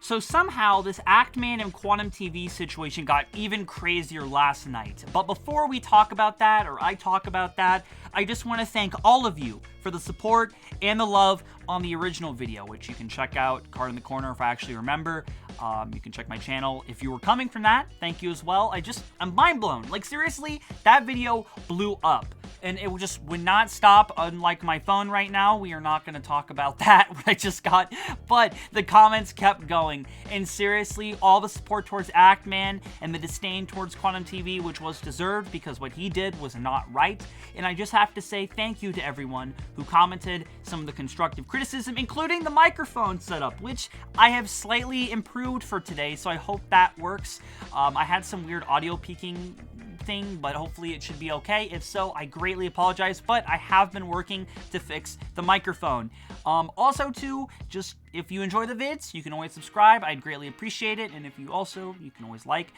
So somehow this Actman and Quantum TV situation got even crazier last night. But before we talk about that, or I talk about that, I just want to thank all of you for the support and the love on the original video, which you can check out, card in the corner if I actually remember. You can check my channel if you were coming from that. Thank you as well. I'm mind blown. Like seriously, that video blew up. And it just would not stop, unlike my phone right now. We are not going to talk about that, what I just got. But the comments kept going. And seriously, all the support towards Actman and the disdain towards Quantum TV, which was deserved because what he did was not right. And I just have to say thank you to everyone who commented some of the constructive criticism, including the microphone setup, which I have slightly improved for today, so I hope that works. I had some weird audio peaking thing, but hopefully it should be okay. If so, I greatly apologize, but I have been working to fix the microphone. Also too, just if you enjoy the vids, you can always subscribe. I'd greatly appreciate it. And if you can always like.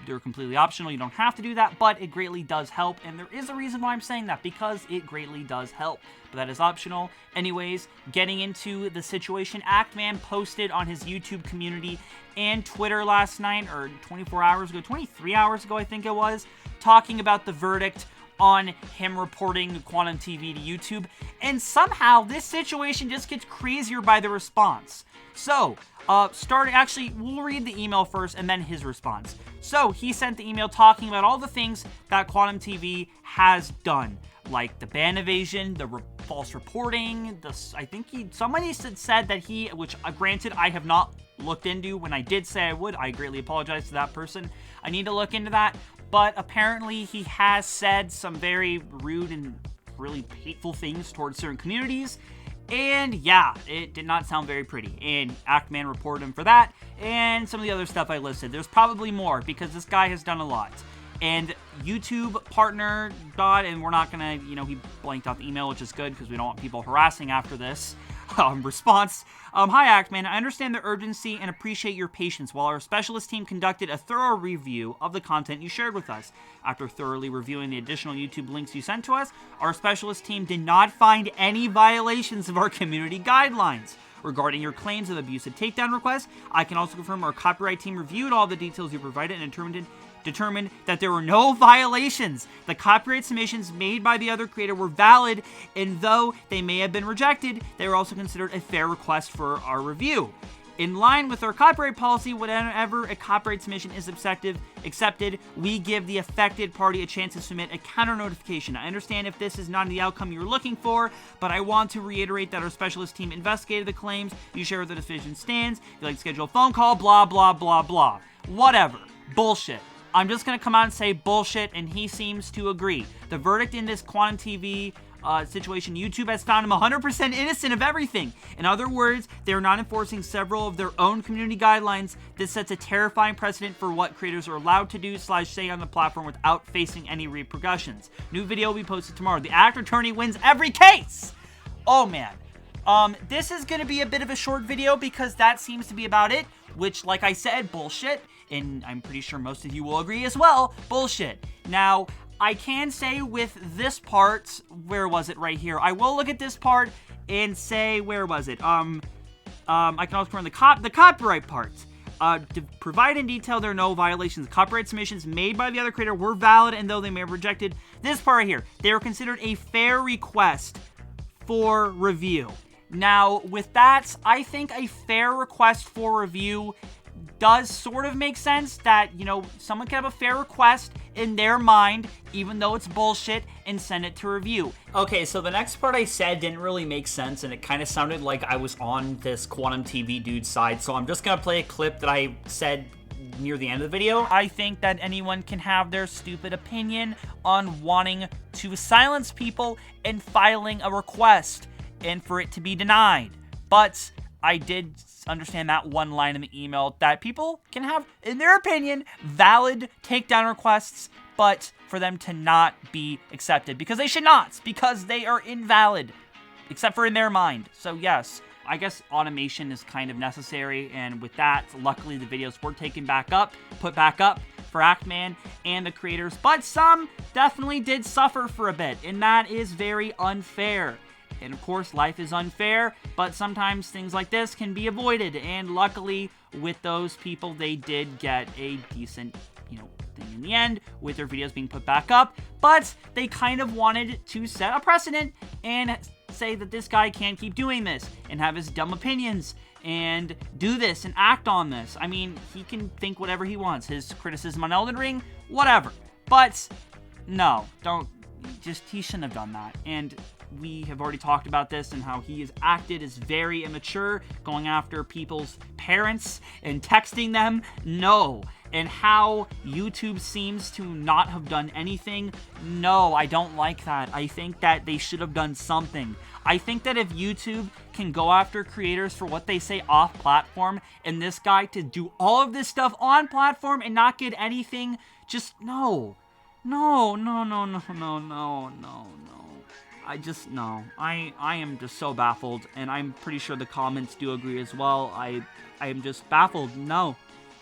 They're completely optional. You don't have to do that, but it greatly does help. And there is a reason why I'm saying that, because it greatly does help. But that is optional. Anyways, getting into the situation, Actman posted on his YouTube community and Twitter last night, or 23 hours ago, I think it was, talking about the verdict on him reporting Quantum TV to YouTube. And somehow this situation just gets crazier by the response. So, we'll read the email first and then his response. So, he sent the email talking about all the things that Quantum TV has done, like the ban evasion, the false reporting, somebody said that which granted I have not looked into. When I did say I would, I greatly apologize to that person. I need to look into that, but apparently he has said some very rude and really hateful things towards certain communities. And yeah, it did not sound very pretty. And Actman reported him for that, and some of the other stuff I listed. There's probably more, because this guy has done a lot. And YouTube partner and we're not gonna, he blanked out the email, which is good, because we don't want people harassing after this response. Hi Actman, I understand the urgency and appreciate your patience while our specialist team conducted a thorough review of the content you shared with us. After thoroughly reviewing the additional YouTube links you sent to us, our specialist team did not find any violations of our community guidelines. Regarding your claims of abusive takedown requests, I can also confirm our copyright team reviewed all the details you provided and determined that there were no violations. The copyright submissions made by the other creator were valid, and though they may have been rejected, they were also considered a fair request for our review. In line with our copyright policy, whenever a copyright submission is accepted, we give the affected party a chance to submit a counter notification. I understand if this is not the outcome you're looking for, but I want to reiterate that our specialist team investigated the claims. You share where the decision stands. If you'd like to schedule a phone call, blah, blah, blah, blah. Whatever. Bullshit. I'm just going to come out and say bullshit, and he seems to agree. The verdict in this Quantum TV situation, YouTube has found him 100% innocent of everything. In other words, they're not enforcing several of their own community guidelines. This sets a terrifying precedent for what creators are allowed to do / say on the platform without facing any repercussions. New video will be posted tomorrow. The actor attorney wins every case! Oh man. This is going to be a bit of a short video because that seems to be about it, which, like I said, bullshit. And I'm pretty sure most of you will agree as well, bullshit. Now, I can say with this part, where was it right here? I will look at this part and say, where was it? I can also turn the copyright part. To provide in detail, there are no violations. Copyright submissions made by the other creator were valid, and though they may have rejected this part right here, they were considered a fair request for review. Now, with that, I think a fair request for review does sort of make sense that, someone can have a fair request in their mind, even though it's bullshit, and send it to review. Okay, so the next part I said didn't really make sense, and it kind of sounded like I was on this Quantum TV dude's side, so I'm just gonna play a clip that I said near the end of the video. I think that anyone can have their stupid opinion on wanting to silence people and filing a request, and for it to be denied. But I did understand that one line in the email that people can have, in their opinion, valid takedown requests, but for them to not be accepted. Because they should not, because they are invalid, except for in their mind. So yes, I guess automation is kind of necessary, and with that, luckily the videos were put back up for Actman and the creators, but some definitely did suffer for a bit, and that is very unfair. And of course, life is unfair, but sometimes things like this can be avoided, and luckily, with those people, they did get a decent, thing in the end with their videos being put back up, but they kind of wanted to set a precedent and say that this guy can't keep doing this and have his dumb opinions and do this and act on this. I mean, he can think whatever he wants. His criticism on Elden Ring, whatever. But no, he shouldn't have done that. And we have already talked about this and how he has acted is very immature, going after people's parents and texting them. No. And how YouTube seems to not have done anything. No, I don't like that. I think that they should have done something. I think that if YouTube can go after creators for what they say off platform, and this guy to do all of this stuff on platform and not get anything, just no. No. I am just so baffled, and I'm pretty sure the comments do agree as well. I am just baffled. No.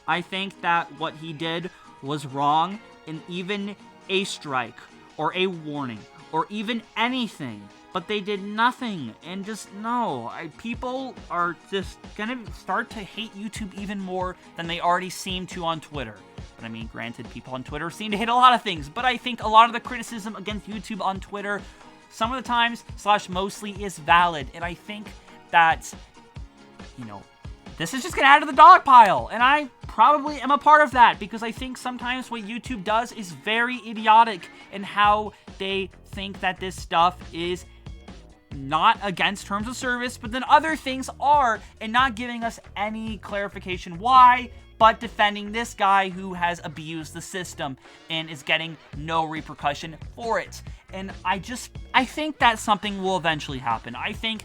I think that what he did was wrong, and even a strike, or a warning, or even anything, but they did nothing, and just no. People are just gonna start to hate YouTube even more than they already seem to on Twitter. But I mean, granted, people on Twitter seem to hate a lot of things, but I think a lot of the criticism against YouTube on Twitter, some of the times, / mostly, is valid, and I think that, this is just gonna add to the dog pile, and I probably am a part of that, because I think sometimes what YouTube does is very idiotic in how they think that this stuff is not against terms of service, but then other things are, and not giving us any clarification why, but defending this guy who has abused the system and is getting no repercussion for it. And I think that something will eventually happen. I think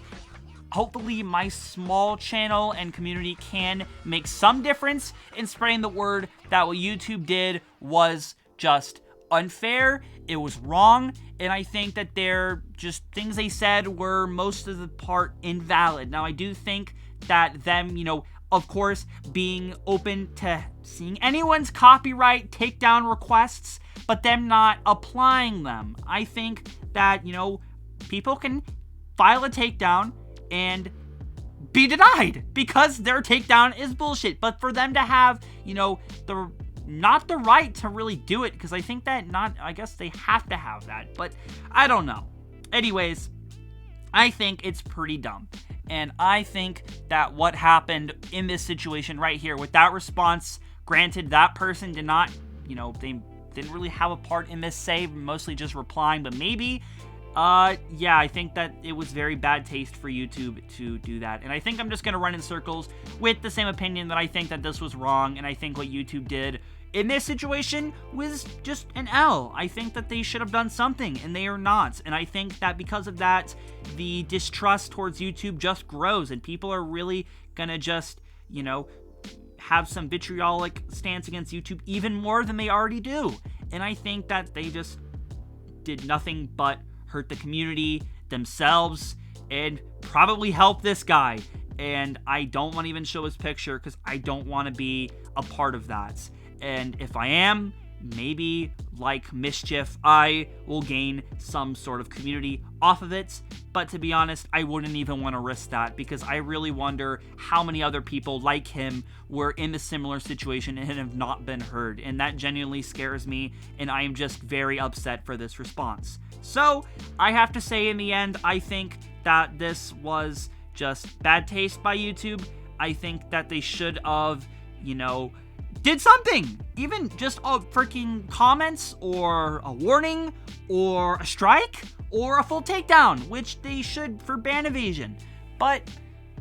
hopefully my small channel and community can make some difference in spreading the word that what YouTube did was just unfair, it was wrong, and I think that they're just things they said were most of the part invalid. Now, I do think that them, of course, being open to seeing anyone's copyright takedown requests, but them not applying them. I think that, people can file a takedown and be denied because their takedown is bullshit. But for them to have, not the right to really do it, because I think that I guess they have to have that, but I don't know. Anyways, I think it's pretty dumb. And I think that what happened in this situation right here with that response, granted, that person did not, they didn't really have a part in this save, mostly just replying, but maybe, yeah, I think that it was very bad taste for YouTube to do that. And I think I'm just going to run in circles with the same opinion that I think that this was wrong, and I think what YouTube did in this situation was just an L. I think that they should have done something, and they are not. And I think that because of that, the distrust towards YouTube just grows, and people are really gonna just, have some vitriolic stance against YouTube even more than they already do. And I think that they just did nothing but hurt the community, themselves, and probably help this guy. And I don't want to even show his picture because I don't want to be a part of that. And if I am, maybe, like Mischief, I will gain some sort of community off of it. But to be honest, I wouldn't even want to risk that, because I really wonder how many other people like him were in a similar situation and have not been heard. And that genuinely scares me, and I am just very upset for this response. So, I have to say in the end, I think that this was just bad taste by YouTube. I think that they should have, did something, even just freaking comments or a warning or a strike or a full takedown, which they should for ban evasion. But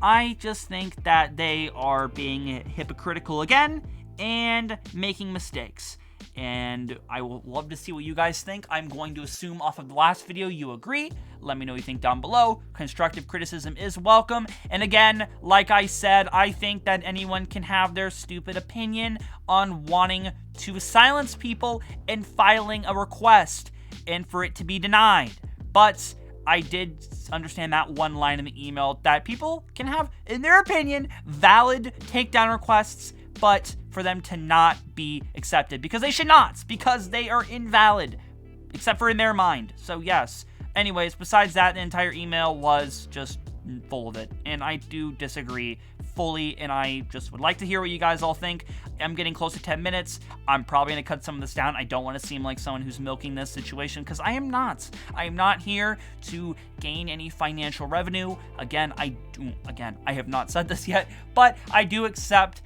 I just think that they are being hypocritical again and making mistakes. And I will love to see what you guys think. I'm going to assume off of the last video you agree. Let me know what you think down below. Constructive criticism is welcome. And again, like I said, I think that anyone can have their stupid opinion on wanting to silence people and filing a request and for it to be denied. But I did understand that one line in the email that people can have, in their opinion, valid takedown requests, but for them to not be accepted, because they should not, because they are invalid, except for in their mind. So yes. Anyways, besides that, the entire email was just full of it, and I do disagree fully, and I just would like to hear what you guys all think. I'm getting close to 10 minutes. I'm probably going to cut some of this down. I don't want to seem like someone who's milking this situation, because I am not. I am not here to gain any financial revenue. Again, I have not said this yet, but I do accept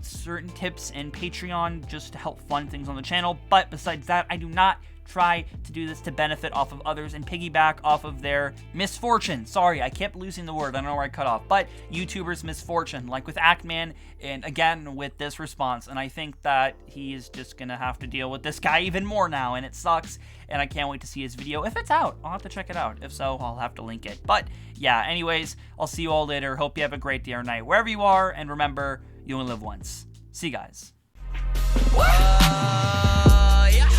certain tips and Patreon just to help fund things on the channel. But besides that, I do not try to do this to benefit off of others and piggyback off of their misfortune. Sorry, I kept losing the word. I don't know where I cut off. But YouTubers' misfortune, like with Actman, and again with this response. And I think that he is just gonna have to deal with this guy even more now, and it sucks. And I can't wait to see his video. If it's out, I'll have to check it out. If so, I'll have to link it. But yeah, anyways, I'll see you all later. Hope you have a great day or night wherever you are, and remember, you only live once. See you guys. Yeah.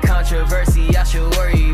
Controversy, I should worry.